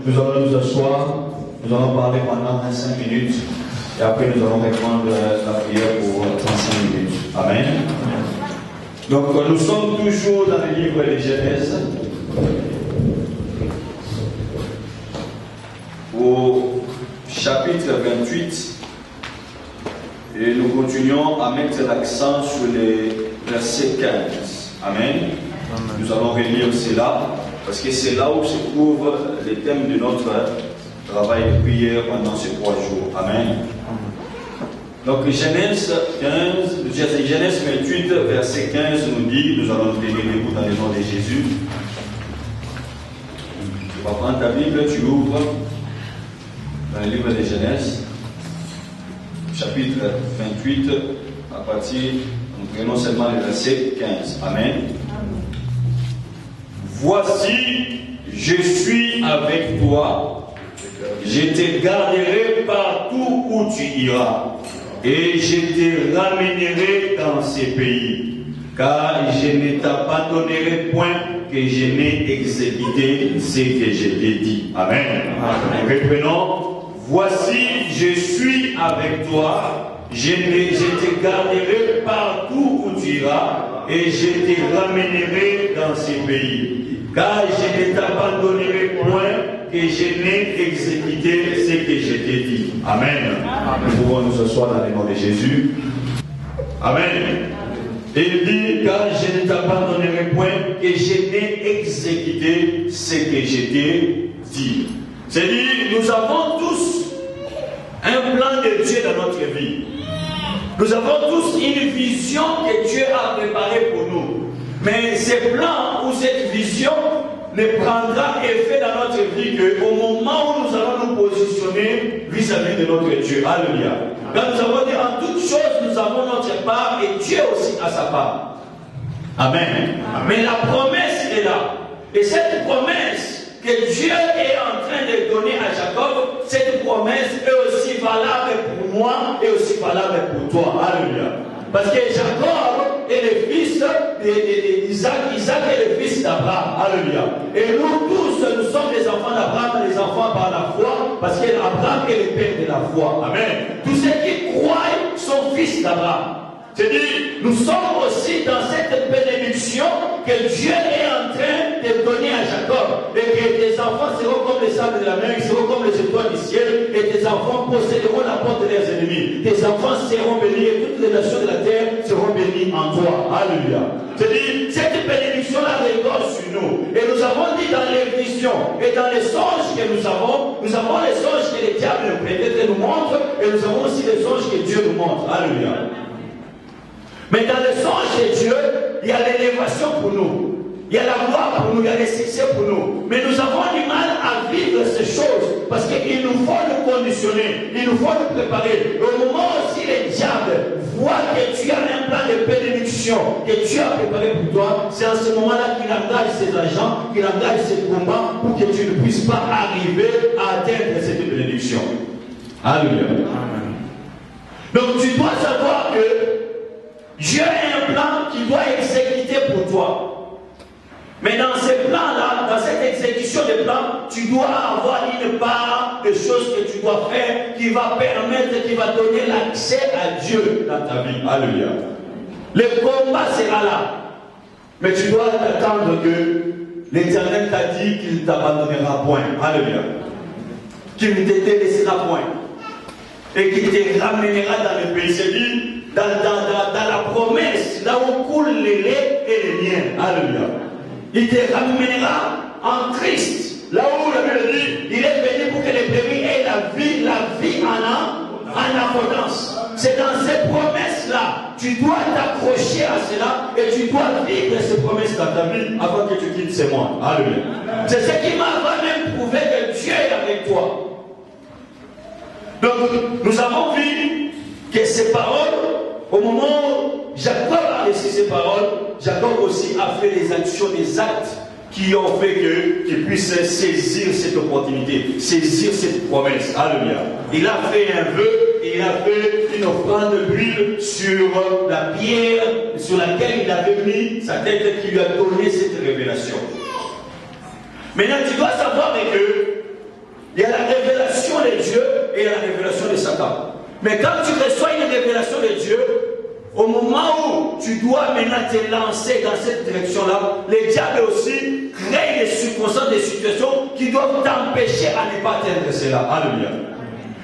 nous allons nous asseoir, nous allons parler pendant 25 minutes et après nous allons répondre la prière pour 35 minutes. Amen. Donc nous sommes toujours dans le livre de Genèse, au chapitre 28, et nous continuons à mettre l'accent sur les versets 15. Amen. Nous allons relire cela, parce que c'est là où se trouvent les thèmes de notre travail de prière pendant ces 3 jours. Amen. Donc Genèse 28, verset 15 nous dit, nous allons prier dans le nom de Jésus. Tu vas prendre ta Bible, tu ouvres dans le livre de Genèse, chapitre 28, à partir, nous prenons seulement le verset 15. Amen. Voici, je suis avec toi, je te garderai partout où tu iras, et je te ramènerai dans ces pays, car je ne t'abandonnerai point que je n'ai exécuté ce que je t'ai dit. Amen. Reprenons. Voici, je suis avec toi, je te garderai partout où tu iras, et je te ramènerai dans ces pays. Car je ne t'abandonnerai point que je n'ai exécuté ce que je t'ai dit. Amen. Nous pouvons nous asseoir dans le nom de Jésus. Amen. Et il dit, car je ne t'abandonnerai point que je n'ai exécuté ce que je t'ai dit. C'est-à-dire, nous avons tous un plan de Dieu dans notre vie. Nous avons tous une vision que Dieu a préparée pour nous. Mais ce plan ou cette vision ne prendra effet dans notre vie qu'au moment où nous allons nous positionner vis-à-vis de notre Dieu. Alléluia. Quand nous avons dit en toutes choses, nous avons notre part et Dieu aussi a sa part. Amen. Mais la promesse est là. Et cette promesse que Dieu est en train de donner à Jacob, cette promesse est aussi valable pour moi et aussi valable pour toi. Alléluia. Parce que Jacob est le fils d'Isaac, Isaac est le fils d'Abraham. Alléluia. Et nous tous, nous sommes les enfants d'Abraham, les enfants par la foi, parce qu'Abraham est le père de la foi. Amen. Tous ceux qui croient sont fils d'Abraham. C'est-à-dire, nous sommes aussi dans cette bénédiction que Dieu est en train de donner à Jacob. Et que tes enfants seront comme les sables de la mer, ils seront comme les étoiles du ciel, et tes enfants posséderont la porte de leurs ennemis. Tes enfants seront bénis, et toutes les nations de la terre seront bénies en toi. Alléluia. C'est-à-dire, cette bénédiction-là rigole sur nous. Et nous avons dit dans les visions et dans les songes que nous avons les songes que les diables peut-être nous montrent, et nous avons aussi les songes que Dieu nous montre. Alléluia. Mais dans le songe de Dieu, il y a l'élévation pour nous. Il y a la gloire pour nous, il y a le succès pour nous. Mais nous avons du mal à vivre ces choses parce qu'il nous faut nous conditionner, il nous faut nous préparer. Et au moment aussi les diables voient que tu as un plan de bénédiction que Dieu a préparé pour toi, c'est en ce moment-là qu'il engage ses agents, qu'il engage ses combats pour que tu ne puisses pas arriver à atteindre cette bénédiction. Alléluia. Donc tu dois savoir que Dieu a un plan qu'il doit exécuter pour toi. Mais dans ce plan-là, dans cette exécution de plan, tu dois avoir une part de choses que tu dois faire qui va permettre, qui va donner l'accès à Dieu dans ta vie. Alléluia. Le combat sera là. Mais tu dois t'attendre que l'Éternel t'a dit qu'il ne t'abandonnera point. Alléluia. Qu'il ne te délaissera point. Et qu'il te ramènera dans le pays. C'est dit, dans la promesse, là où coule les laits et les miens. Alléluia. Il te ramènera en Christ. Là où la Bible dit, il est venu pour que les brebis aient la vie en abondance. C'est dans ces promesses-là. Tu dois t'accrocher à cela et tu dois vivre ces promesses dans ta vie avant que tu quittes ce monde. Alléluia. C'est ce qui m'a même prouvé que Dieu est avec toi. Donc, nous avons vu que ces paroles, au moment où Jacob a reçu ces paroles, Jacob aussi a fait les actions, des actes qui ont fait qu'il puisse saisir cette opportunité, saisir cette promesse. Alléluia. Il a fait un vœu et il a fait une offrande d'huile sur la pierre sur laquelle il avait mis sa tête qui lui a donné cette révélation. Maintenant, tu dois savoir que et la révélation de Satan. Mais quand tu reçois une révélation de Dieu, au moment où tu dois maintenant te lancer dans cette direction-là, le diable aussi crée des circonstances, des situations qui doivent t'empêcher à ne pas atteindre cela. Alléluia.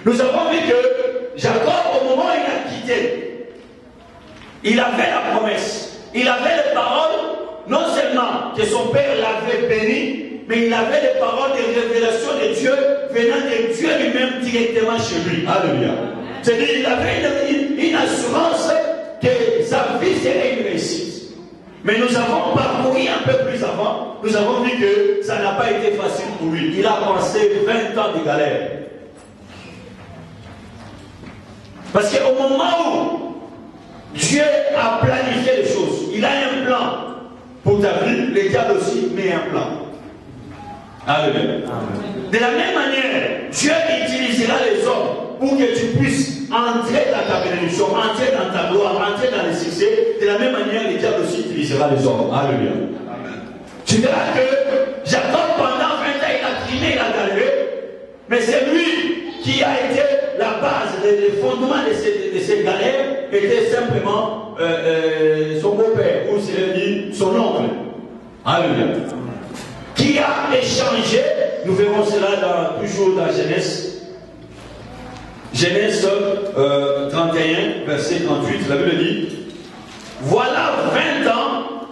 Nous avons vu que Jacob, au moment où il a quitté, il avait la promesse, il avait les paroles, non seulement que son père l'avait béni, mais il avait les paroles de révélation de Dieu venant de Dieu lui-même directement chez lui. Alléluia. C'est-à-dire qu'il avait une assurance que sa vie serait une réussite. Mais nous avons parcouru un peu plus avant, nous avons vu que ça n'a pas été facile pour lui. Il a passé 20 ans de galère. Parce qu'au moment où Dieu a planifié les choses, il a un plan pour ta vie, le diable aussi met un plan. Alléluia. De la même manière, Dieu utilisera les hommes pour que tu puisses entrer dans ta bénédiction, entrer dans ta gloire, entrer dans le succès. De la même manière, le diable aussi utilisera les hommes. Alléluia. Tu verras que Jacob, pendant 20 ans, il a trimé, il a galéré, mais c'est lui qui a été la base, le fondement de ces galères était simplement son beau-père, ou c'est dit son oncle. Alléluia. Qui a échangé, nous verrons cela toujours dans Genèse. Genèse 31, verset 38, la Bible dit, voilà 20 ans,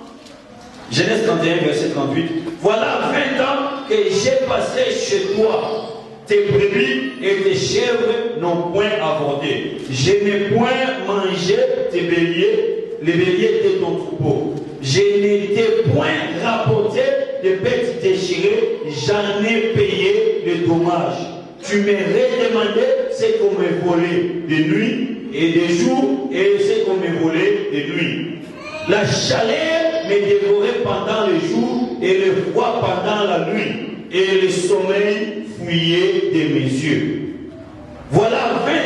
Genèse 31, verset 38, voilà 20 ans que j'ai passé chez toi. Tes brebis et tes chèvres n'ont point avorté. Je n'ai point mangé tes béliers, les béliers de ton troupeau. Je n'ai point rapporté de bêtes déchirées, j'en ai payé les dommages. Tu me redemandais ce qu'on me volait de nuit et de jour et ce qu'on me volait de nuit. La chaleur me dévorait pendant le jour et le froid pendant la nuit. Et le sommeil fuyait de mes yeux. Voilà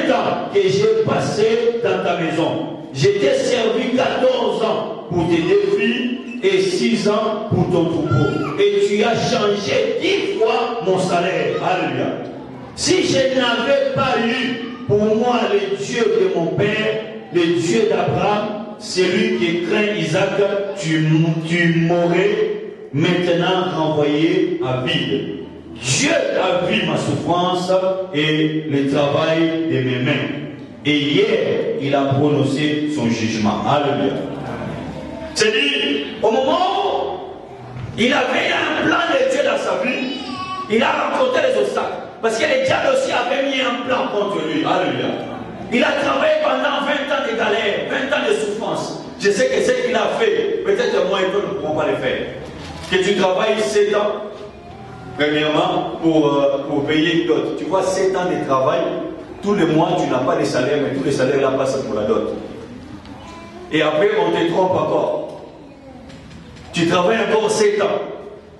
20 ans que j'ai passé dans ta maison. Je t'ai servi 14 ans pour tes 2 filles et 6 ans pour ton troupeau. Et tu as changé 10 fois mon salaire. Alléluia. Si je n'avais pas eu pour moi le Dieu de mon père, le Dieu d'Abraham, celui qui craint Isaac, tu m'aurais maintenant renvoyé à vide. Dieu a vu ma souffrance et le travail de mes mains. Et hier, il a prononcé son jugement. Alléluia. C'est-à-dire, au moment où il avait un plan de Dieu dans sa vie, il a rencontré les obstacles. Parce que le diable aussi avait mis un plan contre lui. Alléluia. Il a travaillé pendant 20 ans de galère, 20 ans de souffrance. Je sais que ce qu'il a fait, peut-être moi et toi ne pourrons pas le faire. Que tu travailles 7 ans, premièrement, pour payer une dot. Tu vois, 7 ans de travail, tous les mois, tu n'as pas de salaire, mais tous les salaires là passent pour la dot. Et après, on te trompe encore. Tu travailles encore 7 ans.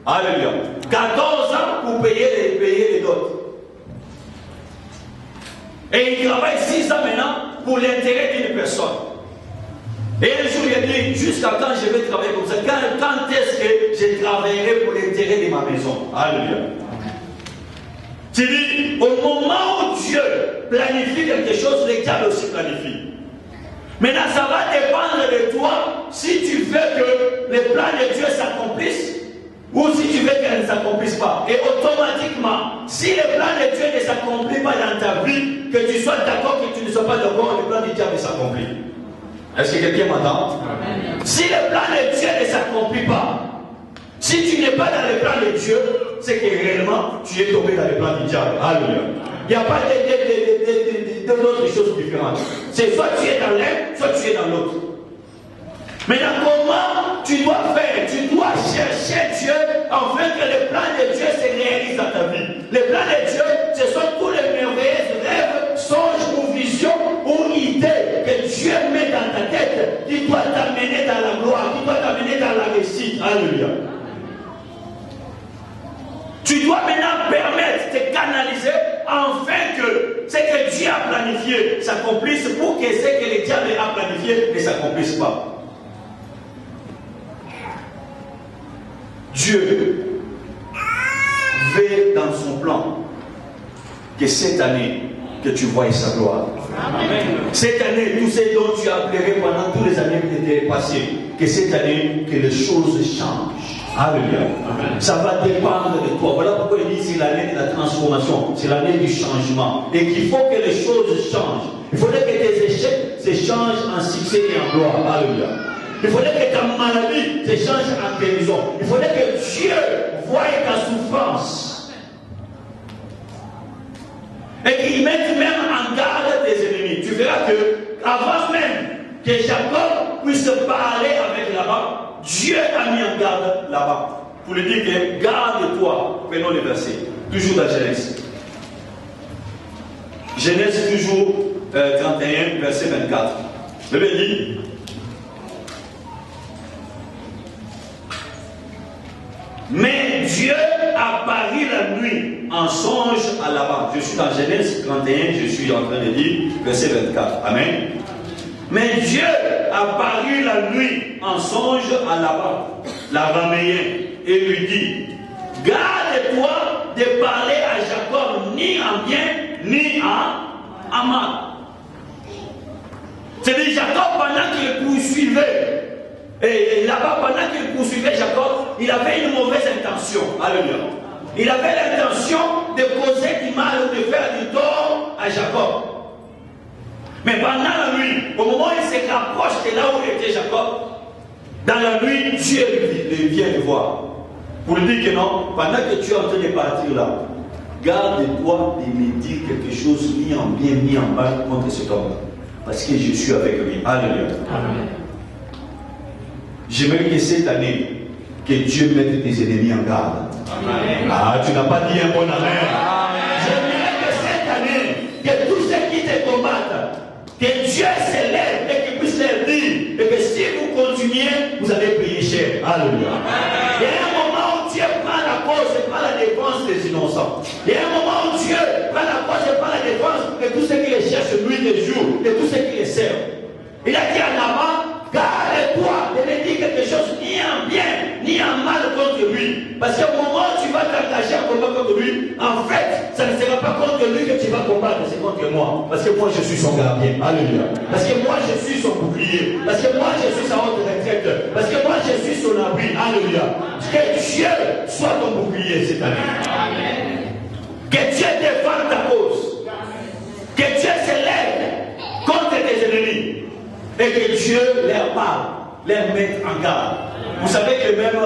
Alléluia. 14 ans pour payer les dots. Et il travaille 6 ans maintenant pour l'intérêt d'une personne. Et un jour, il a dit, jusqu'à quand je vais travailler comme ça? Quand est-ce que je travaillerai pour l'intérêt de ma maison? Alléluia. Tu dis, au moment où Dieu planifie quelque chose, le diable aussi planifie. Maintenant, ça va dépendre de toi si tu veux que les plans de Dieu s'accomplissent ou si tu veux qu'elles ne s'accomplissent pas. Et automatiquement, si le plan de Dieu ne s'accomplit pas dans ta vie, que tu sois d'accord, que tu ne sois pas d'accord, le plan du diable s'accomplit. Est-ce que quelqu'un m'entend? Si le plan de Dieu ne s'accomplit pas, si tu n'es pas dans le plan de Dieu, c'est que réellement tu es tombé dans le plan du diable. Alléluia. Il n'y a pas d'autres choses différentes. C'est soit tu es dans l'un, soit tu es dans l'autre. Maintenant, comment tu dois faire? Tu dois chercher Dieu afin que le plan de Dieu se réalise dans ta vie. Le plan de Dieu, ce sont tous les merveilleux rêves, songes ou visions ou idées que Dieu met dans ta tête qui doit t'amener dans la gloire, qui doit t'amener dans la réussite. Alléluia. Tu dois maintenant permettre de canaliser afin que ce que Dieu a planifié s'accomplisse pour que ce que le diable a planifié ne s'accomplisse pas. Dieu veut dans son plan que cette année, que tu voies sa gloire. Amen. Cette année, tout ce dont tu as pleuré pendant toutes les années qui étaient passées, que cette année, que les choses changent. Alléluia. Ça va dépendre de toi. Voilà pourquoi il dit c'est l'année de la transformation, c'est l'année du changement. Et qu'il faut que les choses changent. Il faudrait que tes échecs se changent en succès et en gloire. Alléluia. Il faudrait que ta maladie se change en guérison. Il faudrait que Dieu voie ta souffrance. Et qu'il mette même en garde tes ennemis. Tu verras que avant même que Jacob puisse parler avec Laban, Dieu a mis en garde Laban. Pour lui dire que garde-toi. Prenons le verset. Toujours dans Genèse. Genèse toujours 31, verset 24. Le Bible dit. Mais Dieu apparut la nuit en songe à Laban. Je suis dans Genèse 31, je suis en train de lire verset 24. Amen. Mais Dieu apparut la nuit en songe à Laban, l'araméen, et lui dit, garde-toi de parler à Jacob ni en bien, ni en mal. C'est-à-dire Jacob, pendant qu'il poursuivait, et là-bas, pendant qu'il poursuivait Jacob, il avait une mauvaise intention. Alléluia. Il avait l'intention de causer du mal ou de faire du tort à Jacob. Mais pendant la nuit, au moment où il se rapproche de là où était Jacob, dans la nuit, Dieu vient le voir. Pour lui dire que non, pendant que tu es en train de partir là, garde-toi de me dire quelque chose ni en bien ni en mal contre cet homme-là. Parce que je suis avec lui. Alléluia. Amen. J'aimerais que cette année, que Dieu mette tes ennemis en garde. Amen. Ah, tu n'as pas dit un bon amen. J'aimerais que cette année, que tous ceux qui te combattent, que Dieu se lève et qu'il puisse leur dire, et que si vous continuez, vous allez payer cher. Alléluia. Il y a un moment où Dieu prend la cause et prend la défense des innocents. Il y a un moment où Dieu prend la cause et prend la défense de tous ceux qui les cherchent nuit et jour, de tous ceux qui les servent. Il a dit en avant, garde-toi de ne dire quelque chose ni en bien, ni en mal contre lui. Parce qu'au moment où tu vas t'engager à combattre contre lui, en fait, ça ne sera pas contre lui que tu vas combattre, c'est contre moi. Parce que moi, je suis son gardien. Alléluia. Parce que moi, je suis son bouclier. Parce que moi, je suis sa haute retraite. Parce que moi, je suis son abri. Alléluia. Que Dieu soit ton bouclier cette année. Amen. Que Dieu défende ta cause. Que Dieu se lève contre tes ennemis. Et que Dieu leur parle, les mette en garde. Vous savez que même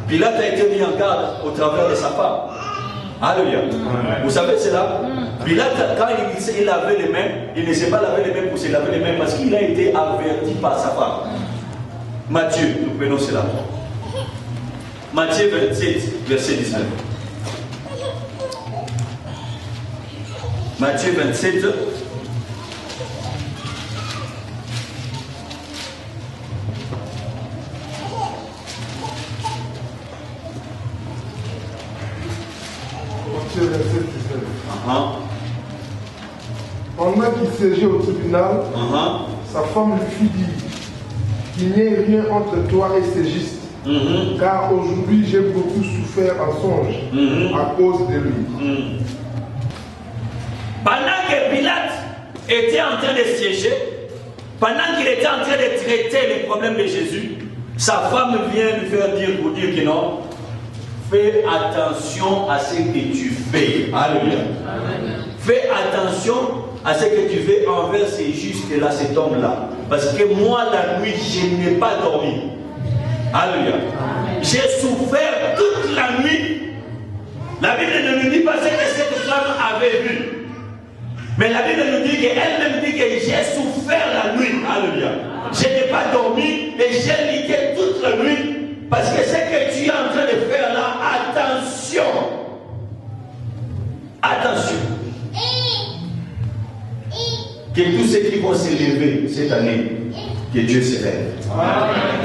Pilate a été mis en garde au travers de sa femme. Alléluia. Vous savez cela? Pilate, quand il lavait les mains, il ne s'est pas lavé les mains pour se laver les mains parce qu'il a été averti par sa femme. Matthieu, nous prenons cela. Matthieu 27, verset 19. Matthieu 27. Pendant qu'il siégeait au tribunal, sa femme lui fit dire qu'il n'y ait rien entre toi et ces gistes, car aujourd'hui j'ai beaucoup souffert en songe à cause de lui. Pendant que Pilate était en train de siéger, pendant qu'il était en train de traiter les problèmes de Jésus, sa femme vient lui faire dire pour dire que non. Fais attention à ce que tu fais. Alléluia. Fais attention à ce que tu fais envers ces justes-là, cet homme-là. Parce que moi, la nuit, je n'ai pas dormi. Alléluia. J'ai souffert toute la nuit. La Bible ne nous dit pas ce que cette femme avait vu. Mais la Bible nous dit qu'elle-même dit que j'ai souffert la nuit. Alléluia. Je n'ai pas dormi et j'ai lutté toute la nuit. Parce que ce que tu es en train de faire là, attention. Attention. Que tous ceux qui vont s'élever cette année, que Dieu se lève.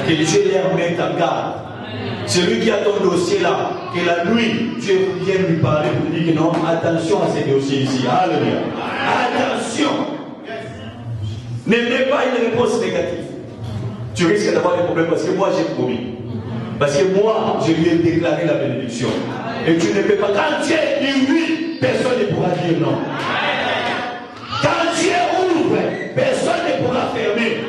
Que Dieu les mette en garde. Celui qui a ton dossier là, que la nuit, Dieu vienne lui parler pour dire que non, attention à ces dossiers ici. Alléluia. Attention. Ne mets pas une réponse négative. Tu risques d'avoir des problèmes parce que moi j'ai promis. Parce que moi, je lui ai déclaré la bénédiction. Et tu ne peux pas. Quand Dieu dit oui, personne ne pourra dire non. Quand Dieu ouvre, personne ne pourra fermer.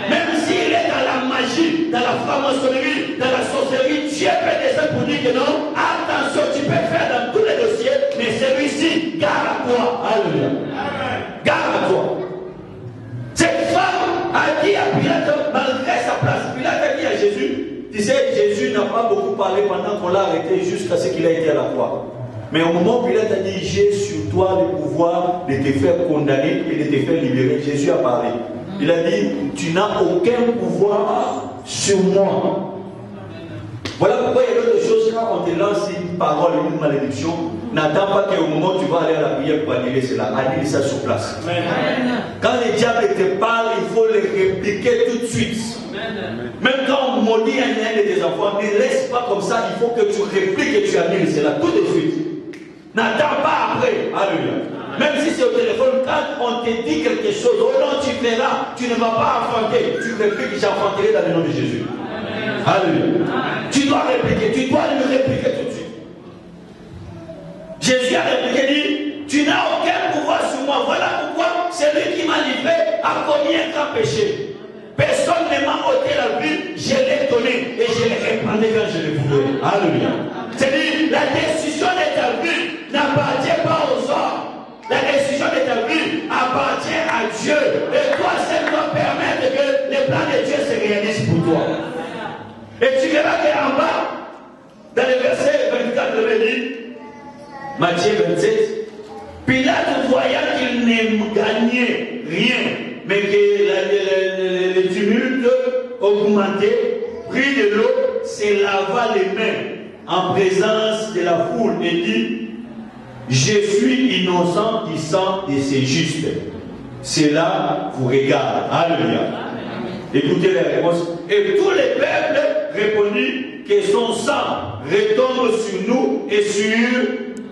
Même s'il est dans la magie, dans la franc-maçonnerie, dans la sorcellerie, Dieu peut descendre pour dire que non, attention, tu peux faire dans tous les dossiers, mais celui-ci, garde à toi. Alléluia. Garde à toi. Cette femme a dit à Pilate, malgré sa place, Pilate a dit à Jésus, tu sais, Jésus n'a pas beaucoup parlé pendant qu'on l'a arrêté jusqu'à ce qu'il a été à la croix. Mais au moment où Pilate a dit, j'ai sur toi le pouvoir de te faire condamner et de te faire libérer, Jésus a parlé. Il a dit, tu n'as aucun pouvoir sur moi. Voilà pourquoi il y a d'autres choses, quand on te lance une parole, une malédiction, n'attends pas qu'au moment où tu vas aller à la prière pour annuler cela, annule ça sur place. Amen. Quand les diables te parlent, il faut les répliquer tout de suite. Amen. Même quand on maudit un de tes enfants, ne laisse pas comme ça, il faut que tu répliques et tu annules cela tout de suite. N'attends pas après. Alléluia. Même si c'est au téléphone, quand on te dit quelque chose, oh non, tu feras, tu ne vas pas affronter. Tu répliques, j'affronterai dans le nom de Jésus. Amen. Alléluia. Amen. Tu dois répliquer, tu dois le répliquer tout de suite. Jésus a répliqué, dit, tu n'as aucun pouvoir sur moi. Voilà pourquoi celui qui m'a livré a commis un grand péché. Personne ne m'a ôté la vie, je l'ai donné et je l'ai répandu quand je l'ai voulu. Alléluia. C'est-à-dire, la décision de ta vie n'appartient pas aux hommes. La décision de ta vie appartient à Dieu. Et toi seul dois permettre que les plans de Dieu se réalisent pour toi. Et tu verras qu'en bas, dans le verset 24, il dit, Matthieu 27, Pilate, voyant qu'il ne gagnait rien, mais que les tumultes augmentaient, prit de l'eau, se lava les mains en présence de la foule et dit, je suis innocent du sang de ces justes. Cela vous regarde. Alléluia. Écoutez la réponse. Et tous les peuples répondit que son sang retombe sur nous et sur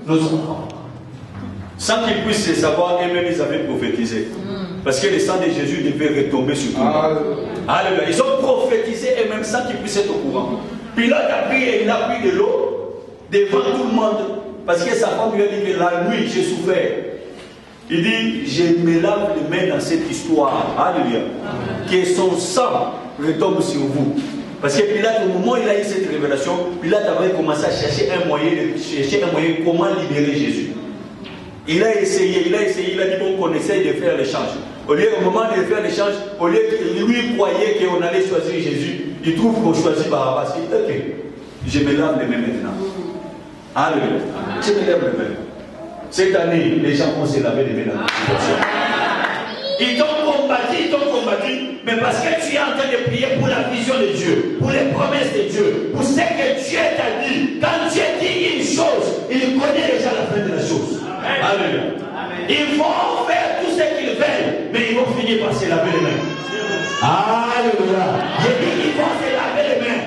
nos enfants. Sans qu'ils puissent le savoir, eux-mêmes ils avaient prophétisé. Parce que le sang de Jésus devait retomber sur tout le monde. Alléluia. Ils ont prophétisé eux-mêmes sans qu'ils puissent être au courant. Pilate a pris et il a pris de l'eau devant tout le monde. Parce que sa femme lui a dit que la nuit j'ai souffert. Il dit, je me lave les mains dans cette histoire. Alléluia. Que son sang retombe sur vous. Parce que Pilate, au moment où il a eu cette révélation, Pilate avait commencé à chercher un moyen comment libérer Jésus. Il a essayé, il a dit bon qu'on essaye de faire l'échange. Au moment de faire l'échange, au lieu qu'il lui croyait qu'on allait choisir Jésus, il trouve qu'on choisit Barabbas. Il dit, ok, je me lave les mains maintenant. Alléluia. Je me lève les mains. Cette année, les gens vont se laver les mains dans la situation. Ils t'ont combattu, mais parce que tu es en train de prier pour la vision de Dieu, pour les promesses de Dieu, pour ce que Dieu t'a dit. Quand Dieu dit une chose, il connaît déjà la fin de la chose. Alléluia. Ils vont faire tout ce qu'ils veulent, mais ils vont finir par se laver les mains. Alléluia. J'ai dit qu'ils vont se laver les mains.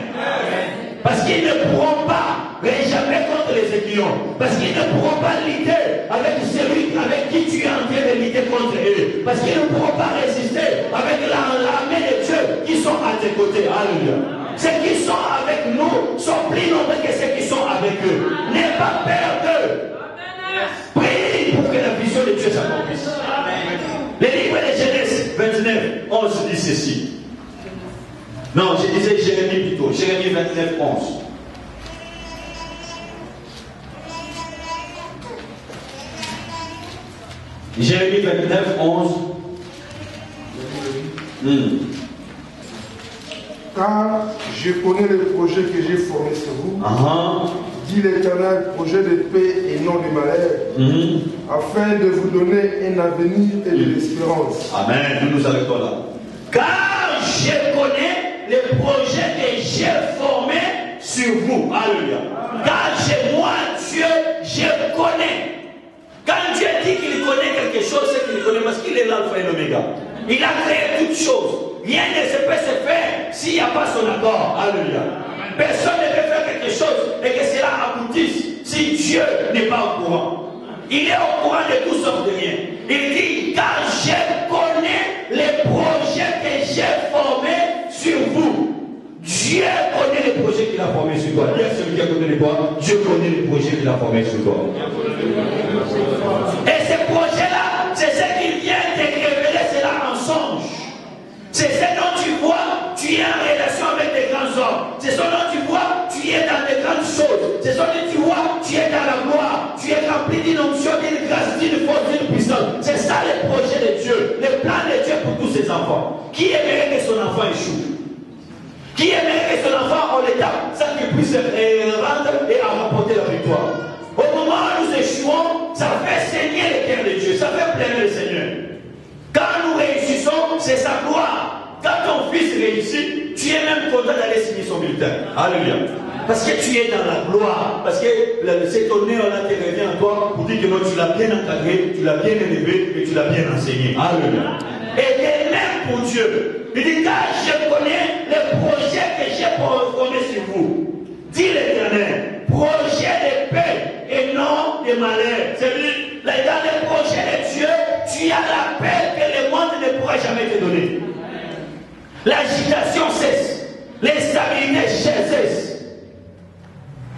Parce qu'ils ne pourront pas jamais contre les aiguillons. Parce qu'ils ne pourront pas lutter avec celui avec qui tu es en train de lutter contre eux. Parce qu'ils ne pourront pas résister avec l'armée de Dieu qui sont à tes côtés. Alléluia. Ceux qui sont avec nous sont plus nombreux que ceux qui sont avec eux. N'aie pas peur d'eux. Prie pour que la vision de Dieu s'accomplisse. Le livre de Genèse 29, 11 dit ceci. Non, je disais Jérémie plutôt. Jérémie 29, 11. Jérémie 29, 11. Car je connais les projets que j'ai formés sur vous, dit l'Éternel, projet de paix et non de malheur, afin de vous donner un avenir et de l'espérance. Amen, nous nous arrêtons là. Car je connais les projets que j'ai formés sur vous. Alléluia. Car chez moi, Dieu, je connais. Quand Dieu dit qu'il connaît quelque chose, c'est qu'il connaît parce qu'il est l'alpha et l'oméga. Il a créé toutes choses. Rien ne se peut se faire s'il n'y a pas son accord. Alléluia. Personne ne peut faire quelque chose et que cela aboutisse si Dieu n'est pas au courant. Il est au courant de toutes sortes de rien. Il dit, car je connais les projets que j'ai formés sur vous. Dieu connaît les projets qu'il a formés sur toi. Dis à celui qui a connu les projets, Dieu connaît les projets qu'il a formés sur toi. C'est ça que tu vois, tu es dans la gloire, tu es rempli d'une onction, d'une grâce, d'une force, d'une puissance. C'est ça le projet de Dieu, le plan de Dieu pour tous ses enfants. Qui aimerait que son enfant échoue? Qui aimerait que son enfant en l'état, ça qu'il puisse rendre et remporter la victoire? Au moment où nous échouons, ça fait saigner le cœur de Dieu, ça fait plaire le Seigneur. Quand nous réussissons, c'est sa gloire. Quand ton fils réussit, tu es même content d'aller signer son bulletin. Alléluia. Parce que tu es dans la gloire. Parce que cet honneur-là te revient à toi pour dire que non, tu l'as bien encadré, tu l'as bien élevé et tu l'as bien enseigné. Alléluia. Et de même pour Dieu. Il dit, car je connais les projets que j'ai formés sur vous. Dit l'Éternel, projet de paix et non de malheur. C'est-à-dire, dans les projets de Dieu, tu as la paix que le monde ne pourra jamais te donner. L'agitation cesse, l'instabilité cesse,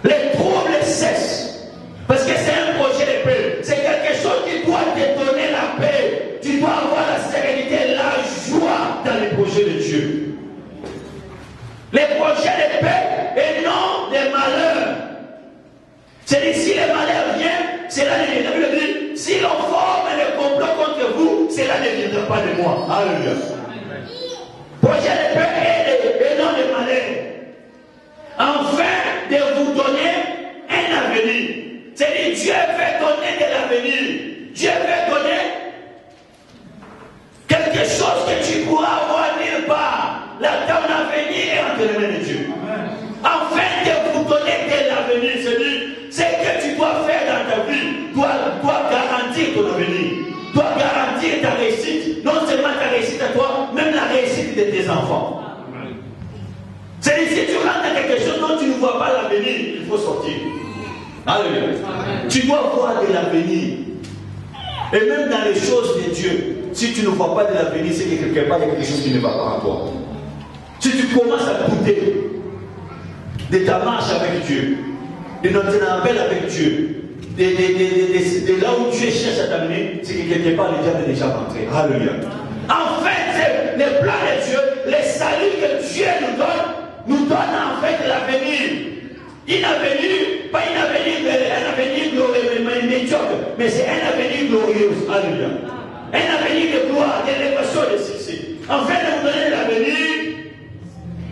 les troubles cessent. Parce que c'est un projet de paix. C'est quelque chose qui doit te donner la paix. Tu dois avoir la sérénité, la joie dans les projets de Dieu. Les projets de paix et non des malheurs. C'est-à-dire, si les malheurs viennent, cela ne viendra pas de Dieu. Si l'on forme le complot contre vous, cela ne viendra pas de moi. Alléluia. Projet de paix et non de malheur. Afin de vous donner un avenir. C'est-à-dire, Dieu veut donner de l'avenir. Dieu veut donner quelque chose que tu pourras avoir nulle part. Ton avenir est entre les mains de Dieu. Afin de vous donner de l'avenir, c'est-à-dire, ce que tu dois faire dans ta vie doit garantir ton avenir, doit garantir ta réussite, non seulement ta réussite à toi, même la réussite de tes enfants. C'est-à-dire, si tu rentres dans quelque chose dont tu ne vois pas l'avenir, il faut sortir. Alléluia. Tu dois voir de l'avenir. Et même dans les choses de Dieu, si tu ne vois pas de l'avenir, c'est que quelque part il y a quelque chose qui ne va pas en toi. Si tu commences à douter de ta marche avec Dieu, de notre appel avec Dieu, de là où Dieu cherche à t'amener, c'est que quelque part le diable est déjà rentré. Alléluia. En fait, c'est le plan de Dieu, le salut que Dieu nous donne en fait l'avenir. Un avenir glorieux, médiocre, mais c'est un avenir glorieux. Alléluia. Un avenir de gloire, d'élévation, de succès. En fait, de vous donner l'avenir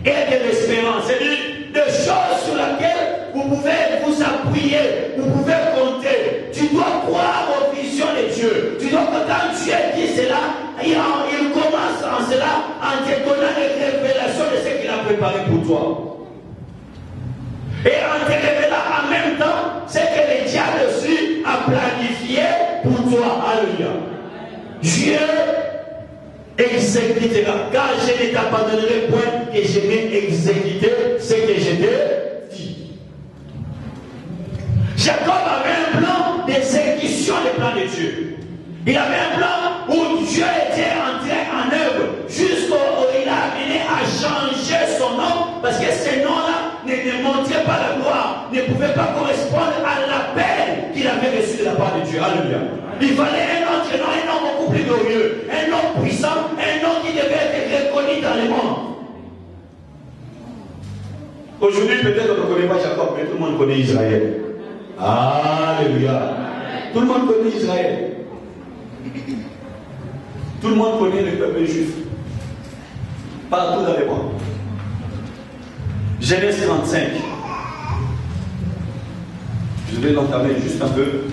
et de l'espérance. C'est-à-dire des choses sur lesquelles vous pouvez vous appuyer, vous pouvez compter. Tu dois croire aux visions de Dieu. Tu dois, quand Dieu dit cela, il commence en cela en te donnant les révélations de ce qu'il a préparé pour toi. Et en te révélant en même temps ce que le diable aussi a planifié pour toi. Alléluia. Dieu exécutera. Car je ne t'abandonnerai point que je n'ai exécuté ce que je t'ai dit. Jacob avait un plan d'exécution des plans de Dieu. Il avait un plan où Dieu était entré en œuvre jusqu'où il a amené à changer son nom parce que ce nom-là ne montrait pas la gloire, ne pouvait pas correspondre à l'appel qu'il avait reçu de la part de Dieu. Alléluia. Il fallait un autre nom, un nom beaucoup plus glorieux, un nom puissant, un nom qui devait être reconnu dans le monde. Aujourd'hui, peut-être on ne connaît pas Jacob, mais tout le monde connaît Israël. Alléluia. Tout le monde connaît Israël. Tout le monde connaît le peuple juif. Partout dans le monde. Genèse 35. Je vais l'entamer juste un peu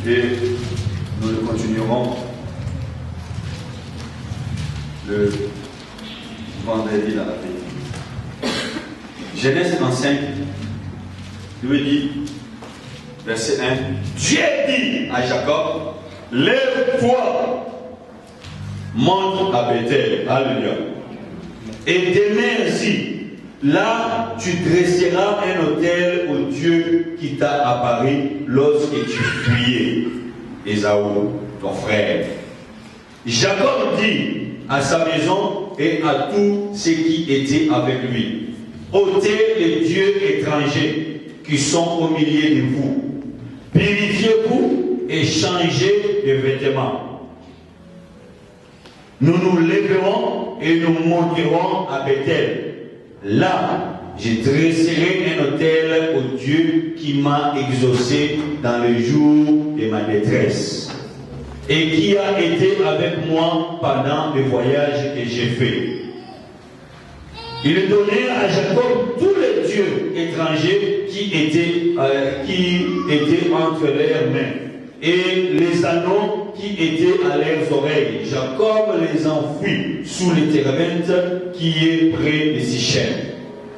et nous le continuerons le vendredi dans la vie. Genèse 35, Dieu dit, verset 1, Dieu dit à Jacob, lève-toi, monte à Bethel. Alléluia. Et demain ainsi, là, tu dresseras un autel au Dieu qui t'a apparu lorsque tu fuyais Ésaü, ton frère. Jacob dit à sa maison et à tous ceux qui étaient avec lui, ôtez les dieux étrangers qui sont au milieu de vous. Purifiez-vous et changez de vêtements. Nous nous lèverons et nous monterons à Bethel. Là, je dresserai un autel au Dieu qui m'a exaucé dans le jour de ma détresse et qui a été avec moi pendant le voyage que j'ai fait. Il donnait à Jacob tous les dieux étrangers qui étaient entre leurs mains et les anneaux qui étaient à leurs oreilles. Jacob les enfouit sous les térébintes qui est près de Sichem.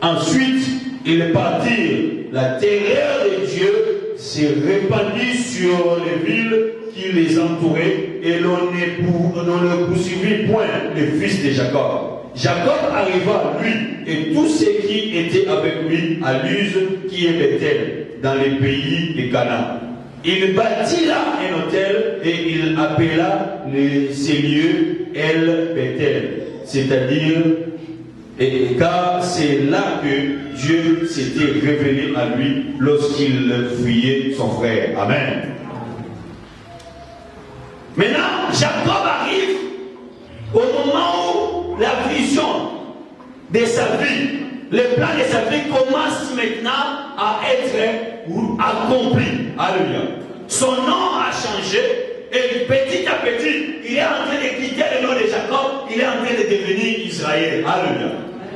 Ensuite, ils partirent. La terreur de Dieu s'est répandue sur les villes qui les entouraient et l'on ne poursuivit point les fils de Jacob. Jacob arriva, lui, et tous ceux qui étaient avec lui, à Luz, qui est Bethel, dans les pays de Canaan. Il bâtit là un hôtel et il appela ces lieux El Bethel, c'est-à-dire, car c'est là que Dieu s'était révélé à lui lorsqu'il fuyait son frère. Amen. Maintenant, Jacob arrive au moment où la vision de sa vie, le plan de sa vie commence maintenant à être accompli. Alléluia. Son nom a changé et petit à petit, il est en train de quitter le nom de Jacob, il est en train de devenir Israël. Alléluia.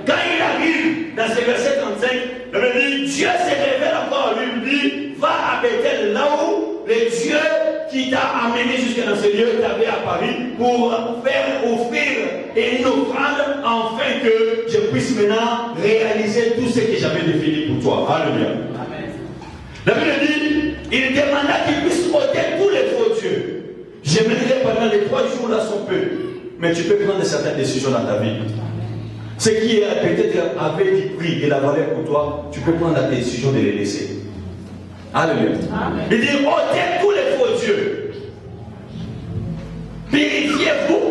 Quand il arrive dans ce verset 35, il dit, Dieu se révèle encore, lui dit, va à Bethel, là où le Dieu qui t'a amené jusque dans ce lieu t'avait apparu pour faire offrir une offrande afin que je puisse maintenant réaliser tout ce que j'avais défini pour toi. Alléluia. La Bible dit, il demanda qu'il puisse ôter tous les faux dieux. J'aimerais pendant les 3 jours là son peu, mais tu peux prendre certaines décisions dans ta vie. Ce qui peut-être avait du prix et la valeur pour toi, tu peux prendre la décision de les laisser. Alléluia. Il dit, ôtez tous les faux dieux. Purifiez-vous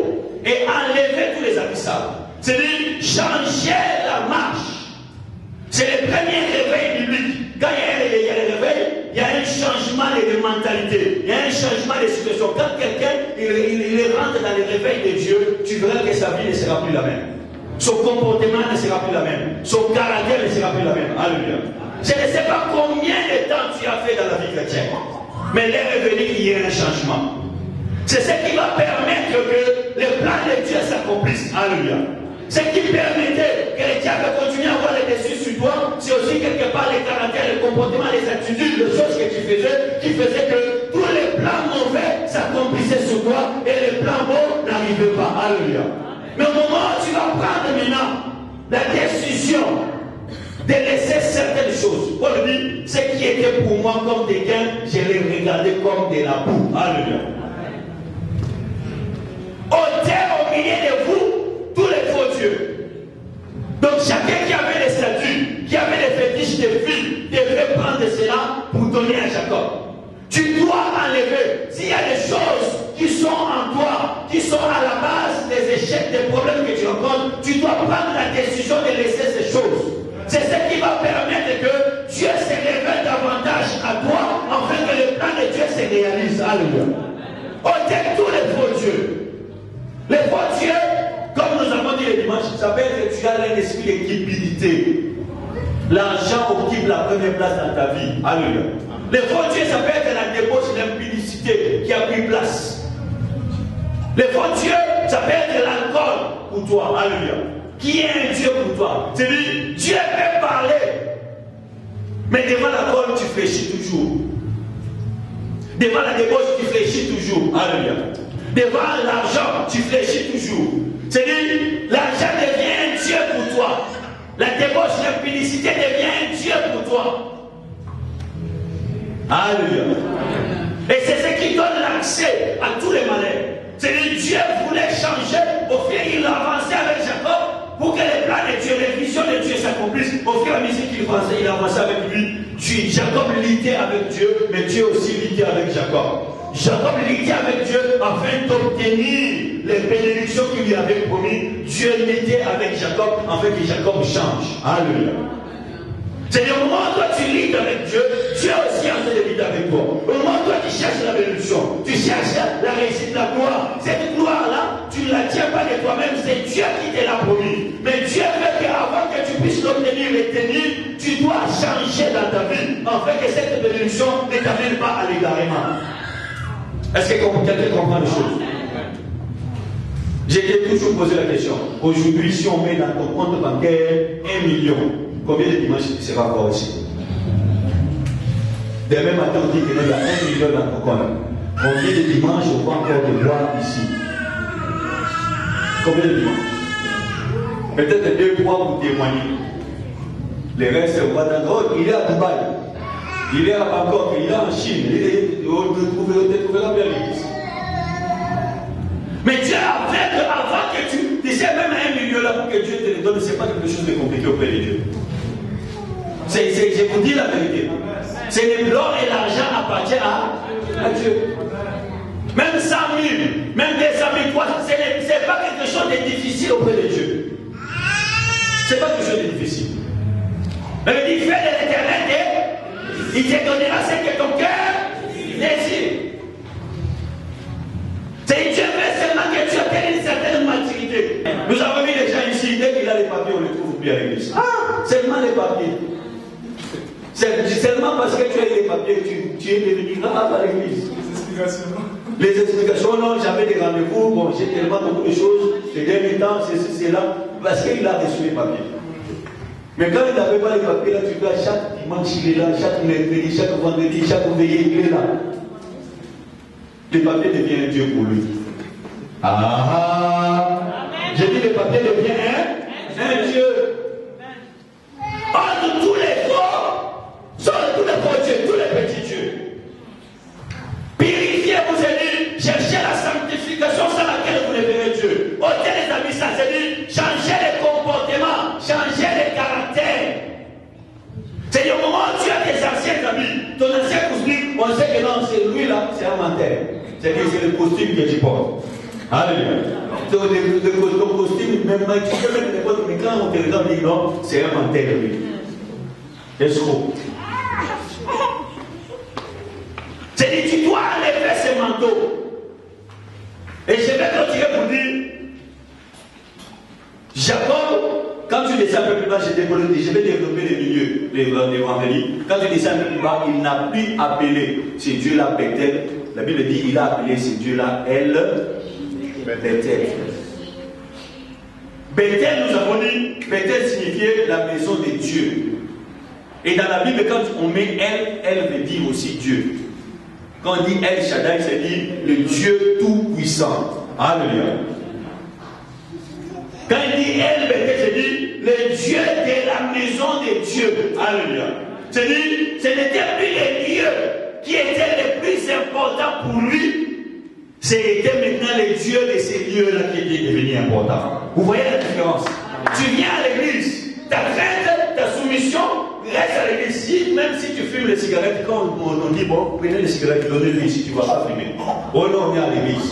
et enlevez tous les abyssales. C'est-à-dire, changez la marche. C'est le premier réveil biblique. Quand il y a le réveil, il y a un changement de mentalité. Il y a un changement de situation. Quand quelqu'un il rentre dans le réveil de Dieu, tu verras que sa vie ne sera plus la même. Son comportement ne sera plus la même. Son caractère ne sera plus la même. Alléluia. Je ne sais pas combien de temps tu as fait dans la vie chrétienne, mais l'heure est venue qu'il y ait un changement. C'est ce qui va permettre que le plan de Dieu s'accomplisse. Alléluia. Ce qui permettait que le diable continue à avoir les dessus sur toi, c'est aussi quelque part les caractères, les comportements, les attitudes, les choses que tu faisais, qui faisaient que tous les plans mauvais s'accomplissaient sur toi et les plans bons n'arrivaient pas. Alléluia. Mais au moment où tu vas prendre maintenant la décision de laisser certaines choses, Paul dit, ce qui était pour moi comme des gains, je les regardais comme de la boue. Alléluia. Ôtez au milieu de vous tous les faux dieux. Donc chacun qui avait des statuts, qui avait des fétiches de filles, devait prendre cela pour donner à Jacob. Tu dois enlever. S'il y a des choses qui sont en toi, qui sont à la base des échecs, des problèmes que tu rencontres, tu dois prendre la décision de laisser ces choses. C'est ce qui va permettre que Dieu se révèle davantage à toi, afin que le plan de Dieu se réalise. Alléluia. Ôtez tous les faux dieux. Les faux dieux, comme nous avons dit le dimanche, ça veut dire que tu as un esprit de cupidité. L'argent occupe la première place dans ta vie. Alléluia. Les faux dieux, ça peut être la débauche, l'impudicité qui a pris place. Les faux dieux, ça peut être l'alcool pour toi. Alléluia. Qui est un Dieu pour toi? C'est-à-dire, Dieu peut parler, mais devant l'alcool, tu fléchis toujours. Devant la débauche, tu fléchis toujours. Alléluia. Devant l'argent, tu fléchis toujours. C'est-à-dire, l'argent devient un Dieu pour toi. La débauche, l'impudicité devient un Dieu pour toi. Alléluia. Et c'est ce qui donne l'accès à tous les malheurs. C'est-à-dire, Dieu voulait changer. Au fur et à mesure, il avançait avec Jacob pour que les plans de Dieu, les visions de Dieu s'accomplissent. Au fur et à mesure qu'il avançait avec lui. Jacob luttait avec Dieu, mais Dieu aussi luttait avec Jacob. Jacob luttait avec Dieu afin d'obtenir les bénédictions qu'il lui avait promis. Dieu luttait avec Jacob afin que Jacob change. Alléluia. C'est au moment où toi tu luttes avec Dieu, Dieu aussi en train de lutter avec toi. Au moment où toi tu cherches la bénédiction, tu cherches la réussite, la gloire. Cette gloire-là, tu ne la tiens pas de toi-même, c'est Dieu qui te l'a promis. Mais Dieu veut qu'avant que tu puisses l'obtenir et tenir, changer dans ta vie, afin que cette bénédiction ne t'amène pas à l'égarement. Est-ce que quelqu'un comprend les choses? J'ai toujours posé la question. Aujourd'hui, si on met dans ton compte bancaire 1 million, combien de dimanches tu seras encore ici? Demain matin, on dit qu'il y a 1 million dans ton compte. Combien de dimanches on va encore te voir ici? Combien de dimanches? Peut-être 2, 3 pour témoigner. Les restes, on va dans oh, il est à Dubaï, il est à Bangkok, il est en Chine, on trouvera bien l'église. Mais Dieu a fait qu'avant que tu sais même 1 million là pour que Dieu te le donne, ce n'est pas quelque chose de compliqué auprès de Dieu. Je vous dis la vérité. C'est l'or et l'argent appartient à Dieu. Même 100 000, même 200 000, 300, ce n'est pas quelque chose de difficile auprès de Dieu. Ce n'est pas quelque chose de difficile. Mais il dit, fais de l'éternel et il te donnera ce que ton cœur désire. C'est Dieu veut seulement que tu atteignes une certaine maturité. Nous avons mis les gens ici, dès qu'il a les papiers, on les trouve bien à l'église. Seulement les papiers. Seulement parce que tu as les papiers, tu es devenu grave à l'église. Les explications, non, j'avais des rendez-vous, bon, j'ai tellement beaucoup de choses, les derniers temps, c'est là, parce qu'il a reçu les papiers. Mais quand il n'avait pas les papiers, là, tu vois, chaque dimanche, il est là, chaque mercredi, chaque vendredi, chaque veillée, il est là. Les papiers deviennent un Dieu pour lui. J'ai dit, les papiers deviennent un Dieu. Entre tous les faux, sont tous les faux dieux, tous les petits dieux. Purifiez-vous, c'est dit, cherchez la sanctification sans laquelle vous ne verrez Dieu. Ôtez les amis, ça c'est dit, changez les comportements, changez les caractères. C'est au moment où tu as des anciens amis, ton ancien costume, on sait que non, c'est lui là, c'est un menteur. C'est-à-dire c'est le costume que tu portes. Alléluia. Ton costume, même tu peux mettre des potes, mais quand on te regarde, on dit non, c'est un menteur lui. Escroc. C'est-à-dire tu dois enlever ce manteau. Et je vais continuer pour dire, Jacob, quand tu descends un peu plus bas, je vais développer les milieux, les vendredis. Quand tu descends un peu plus bas, il n'a plus appelé ce Dieu-là Bethel. La Bible dit il a appelé ce Dieu-là Bethel. Bethel, nous avons dit, Bethel signifiait la maison de Dieu. Et dans la Bible, quand on met elle veut dire aussi Dieu. Quand on dit El Shaddai, c'est dire le Dieu tout-puissant. Alléluia. Quand il dit El Bethel, c'est dire le Dieu de la maison de Dieu. Alléluia. C'est-à-dire, ce n'était plus les lieux qui étaient les plus importants pour lui. C'était maintenant les dieux de ces lieux-là qui étaient devenus importants. Vous voyez la différence? Tu viens à l'église, ta crainte, ta soumission reste à l'église. Même si tu fumes les cigarettes, quand on dit bon, prenez les cigarettes, donnez-les ici, tu ne vas pas fumer. Oh non, on est à l'église.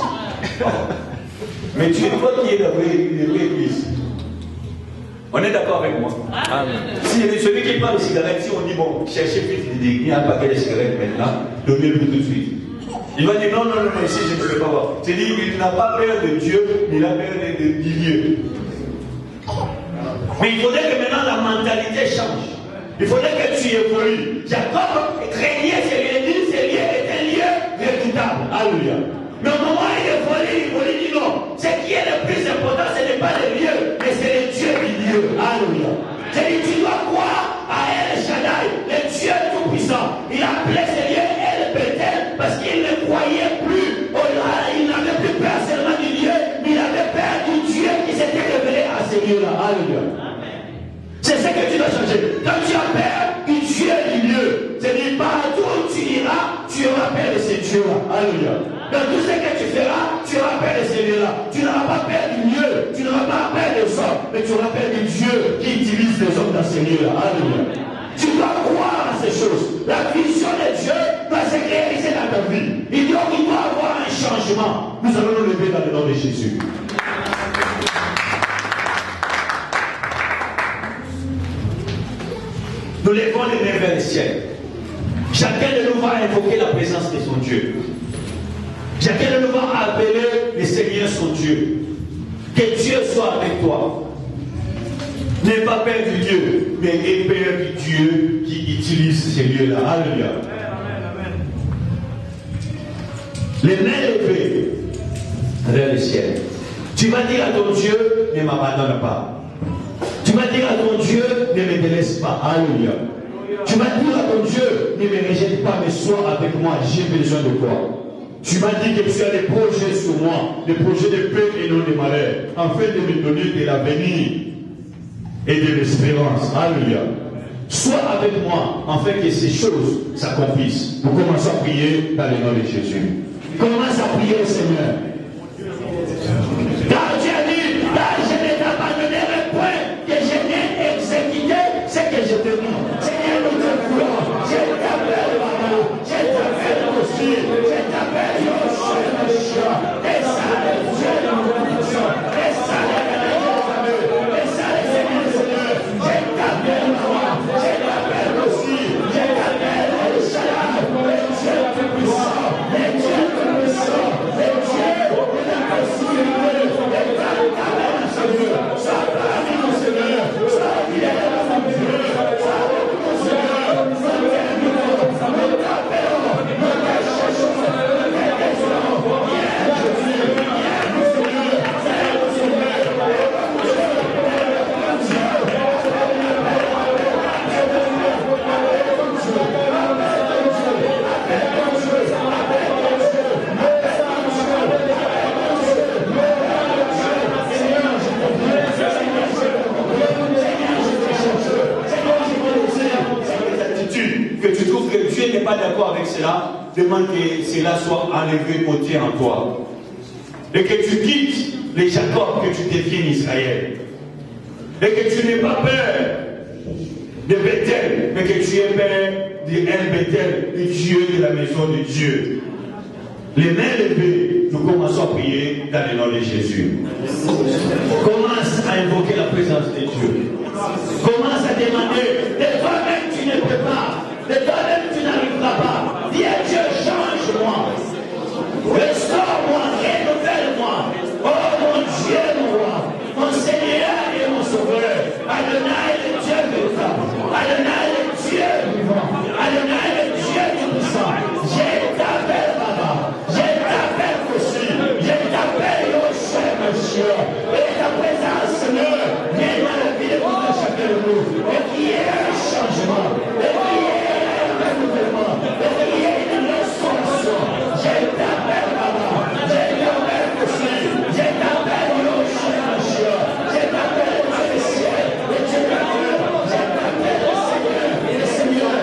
Mais tu es toi qui es la vraie église. On est d'accord avec moi? Amen. Si celui qui parle de cigarettes, si on dit bon, cherchez vite, il y a un paquet de cigarettes maintenant, donnez-le tout de suite. Il va dire non, ici je ne peux pas voir. C'est-à-dire qu'il n'a pas peur de Dieu, mais il a peur du lieu. Mais il faudrait que maintenant la mentalité change. Il faudrait que tu évolues. Jacob craignait ces lieux, ces lieux étaient lieux redoutables. Alléluia. Mais au moment où il évolue, dit non. Ce qui est le plus important, ce n'est pas le lieu, mais c'est le Dieu du lieu. Alléluia. C'est-à-dire tu dois croire à El Shaddai, le Dieu tout-puissant. Il appelait ce lieu El Bethel parce qu'il ne croyait plus. Il n'avait plus peur seulement du lieu, mais il avait peur du Dieu qui s'était révélé à ce lieu-là. Alléluia. C'est ce que tu dois changer. Quand tu as peur du Dieu du lieu, c'est-à-dire partout où tu iras, tu auras peur de ce Dieu-là. Alléluia. Dans tout ce que tu feras, tu auras peur de ce lieu-là. Tu n'auras pas peur du lieu, tu n'auras pas peur des hommes, mais tu auras peur du Dieu qui utilise les hommes dans ce lieu-là. Alléluia. Tu dois croire à ces choses. La vision de Dieu doit se réaliser dans ta vie. Il doit avoir un changement. Nous allons nous lever dans le nom de Jésus. Nous levons les mains vers le ciel. Chacun de nous va invoquer la présence de son Dieu. Chacun de nous va appeler le Seigneur son Dieu. Que Dieu soit avec toi. N'aie pas peur du Dieu. mais et Père Dieu qui utilise ces lieux-là. Alléluia. Les mains levées vers le ciel. Tu vas dire à ton Dieu, ne m'abandonne pas. Tu vas dire à ton Dieu, ne me délaisse pas. Alléluia. Tu vas dire à ton Dieu, ne me rejette pas, mais sois avec moi, j'ai besoin de toi. Tu m'as dit que tu as des projets sur moi, des projets de paix et non de malheur, afin de me donner de l'avenir et de l'espérance. Alléluia. Sois avec moi, afin que ces choses s'accomplissent. Nous commençons à prier dans le nom de Jésus. Commence à prier, Seigneur. Car tu as dit, car je ne t'abandonnerai point, que je n'ai exécuté ce que je te dis. Seigneur, nous te voulons. Je t'appelle, maman. Je t'appelle aussi. Je t'appelle, Yoshua. Et ça, Dieu, et ça, Seigneur. Je t'appelle, maman. Je t'appelle aussi. Je t'appelle, Shalom. Et Dieu tout-puissant. Et Dieu tout-puissant. Et Dieu de la possibilité. Et t'appelle, Seigneur. Ça va, mon Seigneur. Ça vient, mon Dieu. Ça va, mon Seigneur. Ça vient, nous t'appelons. Nous te cherchons. Nous te désirons. Viens, Jésus. Viens, mon Seigneur. Viens, mon Seigneur. Que tu trouves que Dieu n'est pas d'accord avec cela, demande que cela soit enlevé, ôté en toi. Et que tu quittes les Jacob, que tu deviennes Israël. Et que tu n'aies pas peur de Bethel, mais que tu aies peur de El Bethel, le Dieu de la maison de Dieu. Les mains levées, nous commençons à prier dans le nom de Jésus. Commence à invoquer la présence de Dieu. Commence à demander, de toi-même tu ne peux pas, de toi-même tu n'arriveras pas. Dis à Dieu, change-moi, restaure-moi, renouvelle-moi. Oh mon Dieu, mon roi, mon Seigneur et mon Sauveur. Adonai le Dieu véritable, Adonai le Dieu vivant, Adonai le Dieu tout-puissant. Je t'appelle Baba, je t'appelle aussi, je t'appelle Yoshua Mashiach. Et ta présence, Seigneur, viens dans la vie de tout à chacun de nous. Et qu'il y ait un changement, et qu'il y ait un renouvellement, et qu'il y ait une restauration. Je t'appelle Baba, je t'appelle aussi, je t'appelle Yoshua Mashiach, je t'appelle le ciel, et je t'appelle Seigneur, le Seigneur.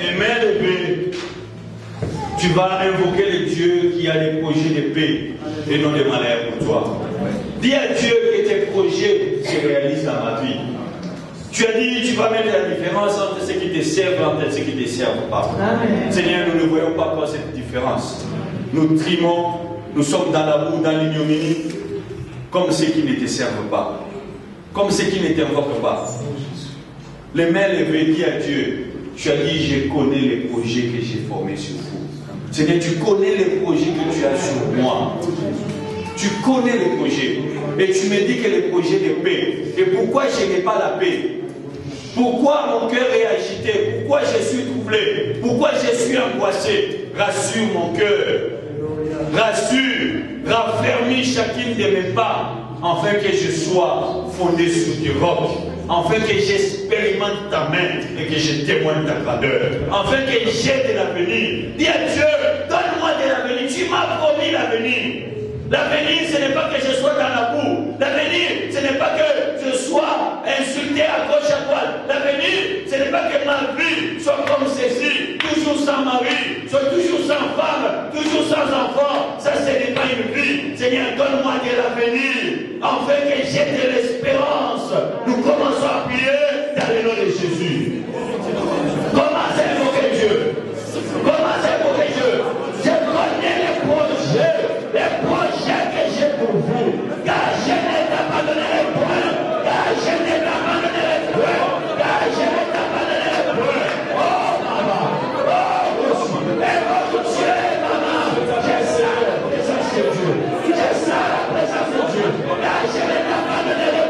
Et mains levées, tu vas invoquer le Dieu qui a des projets de paix et non de malheur pour toi. Dis à Dieu que tes projets se réalisent dans ma vie. Tu as dit, tu vas mettre la différence entre ceux qui te servent et ceux qui ne te servent pas. Amen. Seigneur, nous ne voyons pas quoi cette différence. Nous trimons, nous sommes dans la boue, dans l'ignominie, comme ceux qui ne te servent pas, comme ceux qui ne t'invoquent pas. Les mains levées, dis à Dieu, tu as dit, je connais les projets que j'ai formés sur vous. Seigneur, tu connais les projets que tu as sur moi. Tu connais les projets. Et tu me dis que les projets de paix. Et pourquoi je n'ai pas la paix? Pourquoi mon cœur est agité? Pourquoi je suis troublé? Pourquoi je suis angoissé? Rassure mon cœur. Rassure. Raffermis chacune de mes pas. Afin que je sois fondé sur du roc. Afin que j'expérimente ta main et que je témoigne ta grandeur. Afin que j'ai de l'avenir. Dis à Dieu, donne-moi de l'avenir. Tu m'as promis l'avenir. L'avenir, ce n'est pas que je sois dans la boue. L'avenir, ce n'est pas que je sois insulté à gauche à droite. L'avenir, ce n'est pas que ma vie soit comme ceci, toujours sans mari, soit toujours sans femme, toujours sans enfant. Ça, ce n'est pas une vie. Seigneur, donne-moi de l'avenir, afin que j'ai de l'espérance. Nous commençons à prier dans le nom de Jésus. Commencez à invoquer Dieu. Commencez à invoquer Dieu. Je connais les projets que j'ai pour vous, car je ne t'abandonnerai point, car je ne t'abandonnerai point, car je ne t'abandonnerai point. Oh maman, oh Dieu, maman, j'ai ça la présence de Dieu, j'ai ça la présence de Dieu, car je ne t'abandonnerai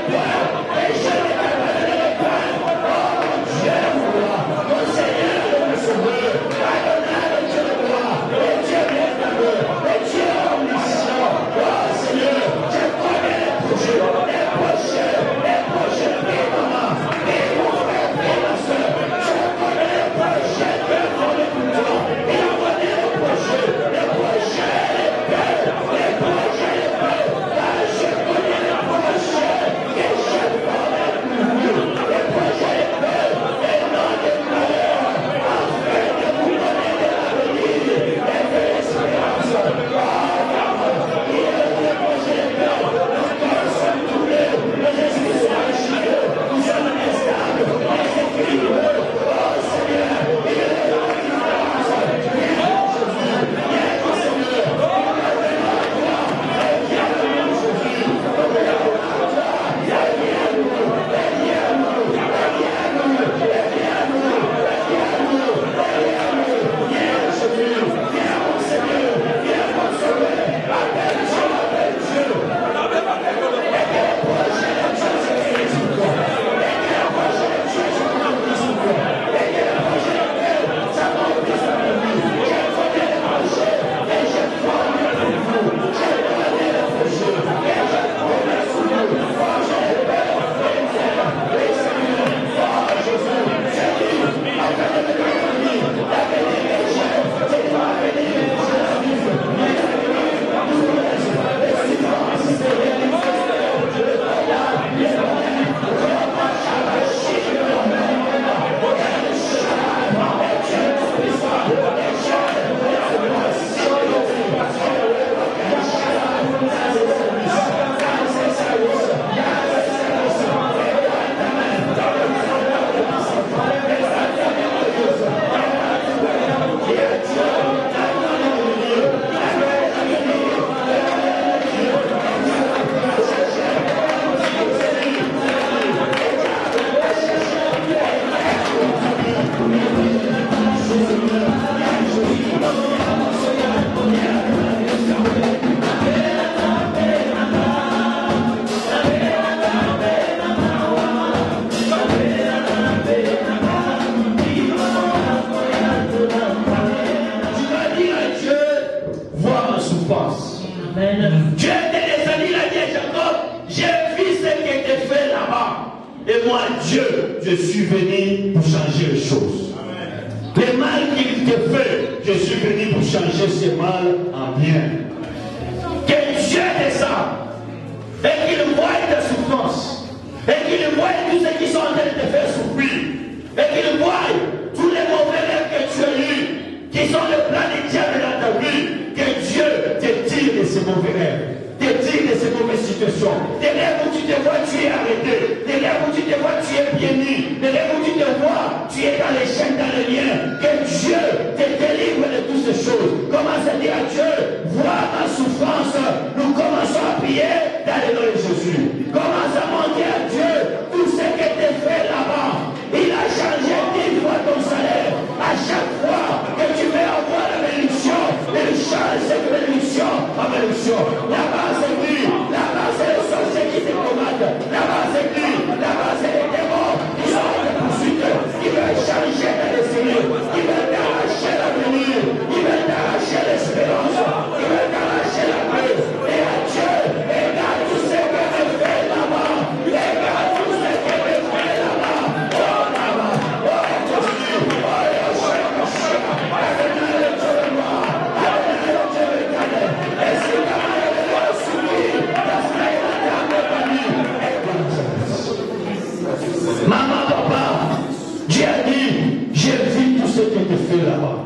je suis venu pour changer les choses. Le mal qu'il te fait, je suis venu pour changer ce mal en bien. Que Dieu descende et qu'il voie ta souffrance et qu'il voie tous ceux qui sont en train de te faire souffrir et qu'il voie tous les mauvais rêves que tu as eus qui sont le plan du diable dans ta vie. Que Dieu te tire de ces mauvais rêves. Te tire de ces mauvaises situations. Des rêves où tu te vois, tu es arrêté. Des rêves où tu te vois, tu es bien mis. Des rêves où tu te vois, tu es dans les chaînes, dans les liens. Que Dieu te délivre de toutes ces choses. Commence à dire à Dieu, vois ma souffrance. Nous commençons à prier dans le nom de Jésus. Commence à montrer à Dieu tout ce que tu fait là-bas. Il a changé 10 fois ton salaire. À chaque fois que tu veux avoir la bénédiction, il change cette bénédiction en bénédiction. Là-bas, c'est lui. Là-bas, c'est les sorciers qui te commandent. Là-bas, c'est lui. Là-bas, c'est les démons qui sont en poursuite. Qui veulent changer ta destinée. Qui veulent t'arracher l'avenir. Qui veulent t'arracher l'espérance. Qui veulent t'arracher la paix. Et à Dieu, regarde tout ce que tu fais là-bas. Regarde tout ce que tu fais là-bas. Oh, là-bas. Oh, Jésus. Oh, maman, papa, Dieu a dit, j'ai vu tout ce que tu fais là-bas.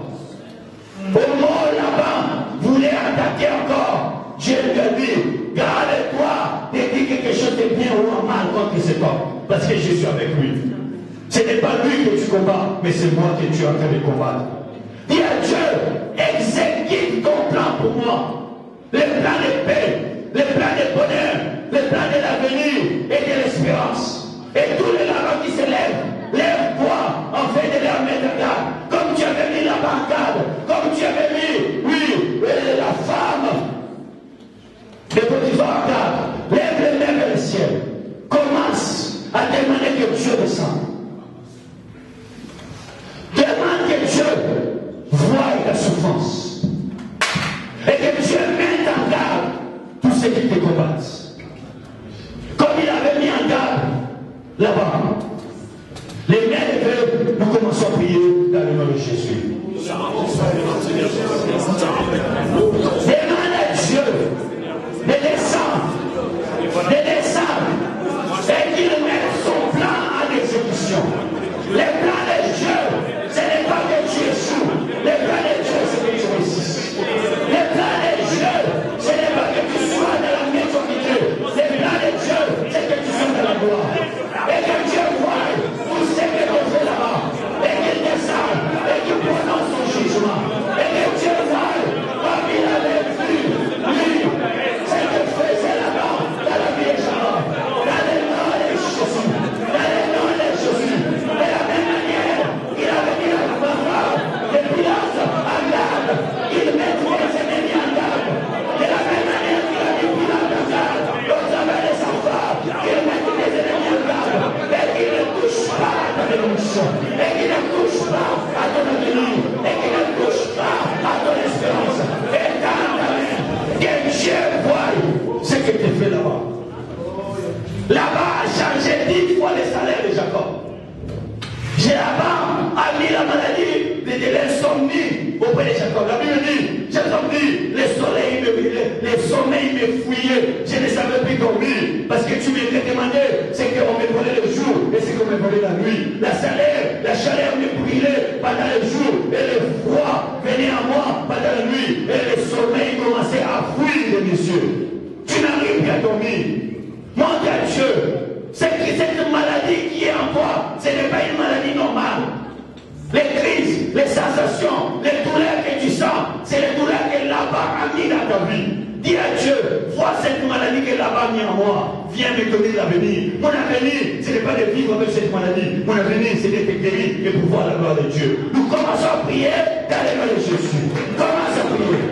Au mort là-bas, voulait attaquer encore. Dieu lui a dit, garde-toi de dire quelque chose de bien ou en mal contre cet homme. Parce que je suis avec lui. Ce n'est pas lui que tu combats, mais c'est moi que tu es en train de combattre. Dis à Dieu, exécute ton plan pour moi. Le plan de paix, le plan de bonheur, le plan de l'avenir et de l'espérance. Et tous les larmes qui se lèvent, lève-toi en fait de leur mettre en garde. Comme tu avais mis la barricade, comme tu avais mis, oui, la femme de Potiphar en garde. Lève les mains vers le ciel. Commence à demander que Dieu descende. Demande que Dieu voie ta souffrance. Et que Dieu mette en garde tous ceux qui te combattent. Comme il avait mis en garde là-bas. Les mains levées, nous commençons à prier dans le nom de Jésus. Demande à Dieu de descendre, et qu'il mette son plan en exécution. Les plans de Dieu, ce n'est pas que tu échoues. Les plans de Dieu, c'est que tu réussisses. Les plans de Dieu, ce n'est pas que tu sois dans la médiocrité. Les plans de Dieu, c'est que tu sois dans la gloire. Et que Dieu voie tout ce que tu fais là-bas. Et qu'il descende, et qu'il prononce son jugement. Et que Dieu voie, comme il avait vu, lui, ce que faisait là-bas, dans la vie de Jean. Dans le nom de Jésus. Dans le nom de Jésus. De la même manière, il avait mis la papa, les pilotes en garde. Il met tous les ennemis en garde. De la même manière qu'il a mis Pilate en garde, au travers de sa femme, il met tous les ennemis en garde. Et qu'il ne touche pas à ta bénédiction. Et qu'il ne touche pas à ton avenir. Et qu'il ne touche pas à ton espérance. Et dans ta main, que Dieu voie ce que tu fais là-bas. Là-bas a changé 10 fois le salaire de Jacob. Là-bas a mis la maladie de l'insomnie auprès de Jacob. La Bible dit, Jacob dit, le soleil me brûlait, le sommeil me fouillait, je ne savais plus dormir, parce que tu me demandais ce qu'on me volait le jour et ce qu'on me volait la nuit. La chaleur me brûlait pendant le jour et le froid venait à moi pendant la nuit et le sommeil commençait à fuir de mes yeux. Tu n'arrives plus à dormir. Montre à Dieu. Cette maladie qui est en toi, ce n'est pas une maladie normale. Les crises, les sensations, les douleurs que tu sens, c'est les douleurs que là-bas a mis dans ta vie. Dis à Dieu, vois cette maladie que là-bas a mis en moi. Viens me donner l'avenir. Mon avenir, ce n'est pas de vivre avec cette maladie. Mon avenir, c'est d'être guéri et pouvoir la gloire de Dieu. Nous commençons à prier dans le nom de Jésus. Commence à prier.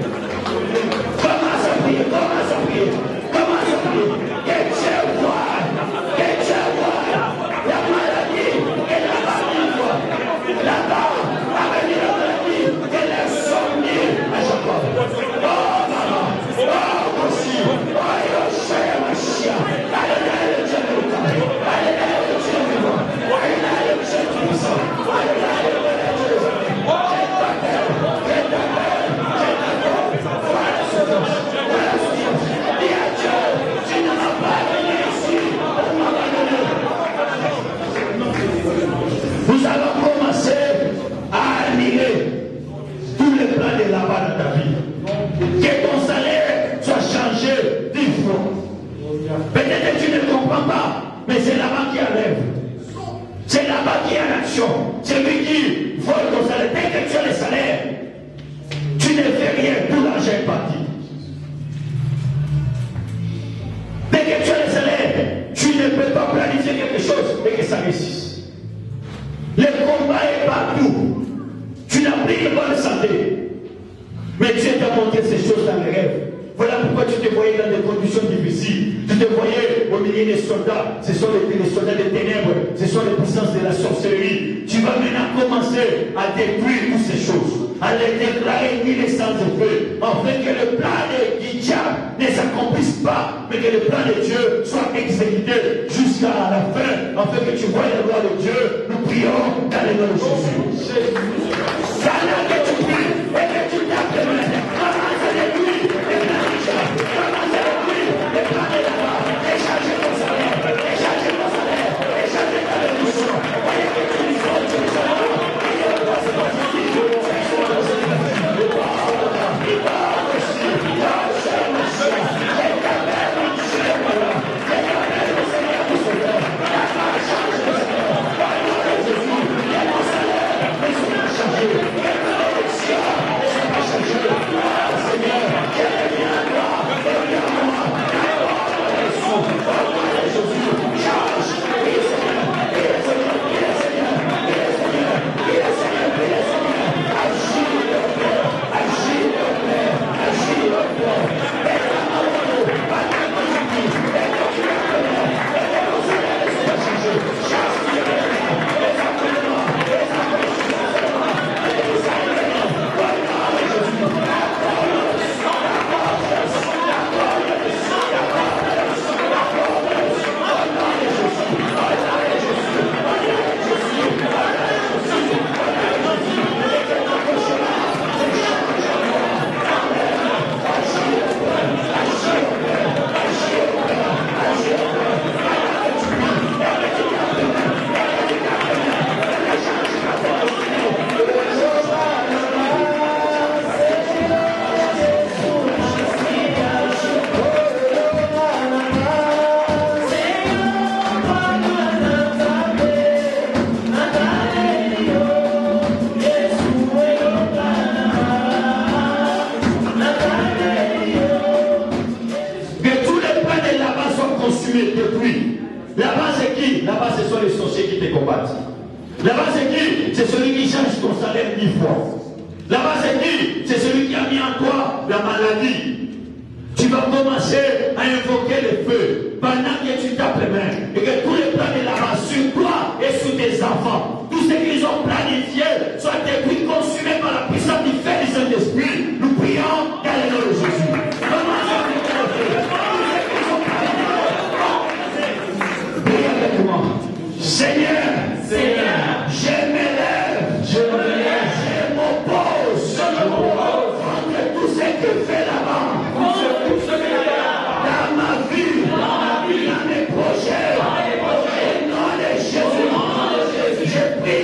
Commence à prier. Commence à prier. Commence à prier. Que Dieu voie. Que Dieu voie. La maladie est là-bas en toi. Là-bas, avec la maladie, que l'insomnie à Jacob. Oh, maman. Oh, aussi. Oh, Yoshua, Mashiach. Allez, Dieu, allez, Dieu, allez, Dieu, de là-bas dans ta vie. Que ton salaire soit changé 10 fois. Peut-être que tu ne comprends pas, mais c'est là-bas qui enlève. C'est là-bas qui a l'action. C'est lui qui vole ton salaire. Dès que tu as le salaire, tu ne fais rien, tout l'argent est parti. Dès que tu as le salaire, tu ne peux pas planifier quelque chose et que ça réussisse. Le combat est partout. Tu n'as plus de bonne santé. Mais Dieu t'a montré ces choses dans les rêves. Voilà pourquoi tu te voyais dans des conditions difficiles. Tu te voyais au milieu des soldats. Ce sont les soldats des ténèbres. Ce sont les puissances de la sorcellerie. Tu vas maintenant commencer à détruire toutes ces choses. À les déclarer nul et sans effet. Afin que le plan du diable ne s'accomplisse pas. Mais que le plan de Dieu soit exécuté jusqu'à la fin. Afin que tu vois la gloire de Dieu. Nous prions dans le nom de Jésus. Ça là que tu pries et que tu tapes de main. Là-bas c'est qui? Là-bas ce sont les sorciers qui te combattent. Là-bas c'est qui? C'est celui qui change ton salaire 10 fois. Là-bas c'est qui? C'est celui qui a mis en toi la maladie. Tu vas commencer à invoquer le feu pendant que tu tapes les mains et que tous les plans de là-bas sur toi et sur tes enfants, tout ce qu'ils ont planifié soit détruit, consumé par la puissance du feu du Saint-Esprit. Nous prions dans le nom de Jésus. Seigneur, je m'élève, je m'oppose contre tout ce que fait là-bas, dans ma vie, dans mes projets, au nom de Jésus, je prie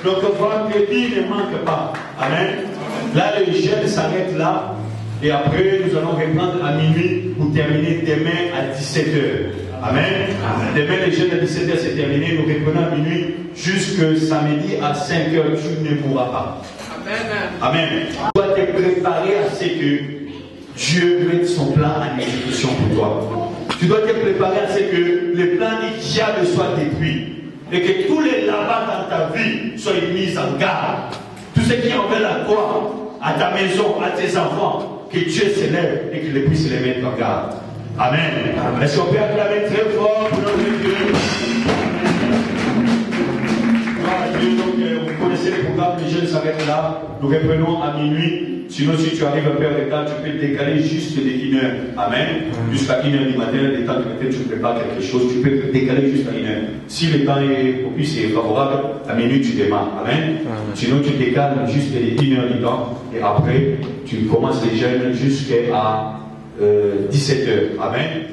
Donc vendredi ne manque pas. Amen. Là, le jeûne s'arrête là. Et après, nous allons reprendre à minuit pour terminer demain à 17h. Amen. Demain, le jeûne à 17h c'est terminé. Nous reprenons à minuit jusqu'à samedi à 5h. Tu ne mourras pas. Amen. Tu dois te préparer à ce que Dieu mette son plan en exécution pour toi. Tu dois te préparer à ce que le plan diable soit détruit. Et que tous les là-bas dans ta vie soient mis en garde. Tous ceux qui en veulent à toi, à ta maison, à tes enfants, que Dieu s'élève et qu'il puisse les mettre en garde. Amen. Est-ce qu'on peut acclamer très fort pour notre Dieu? Donc, vous connaissez le programme, les jeunes s'arrêtent là. Nous reprenons à minuit. Sinon, si tu arrives un peu en retard, tu peux décaler juste de 1 heure. Amen. Jusqu'à 1 heure du matin, le temps que tu prépares quelque chose, tu peux décaler jusqu'à 1 heure. Si le temps est propice et favorable, à minuit tu démarres. Amen. Sinon, tu décales juste de 1 heure du temps et après, tu commences les jeûnes jusqu'à 17 heures. Amen.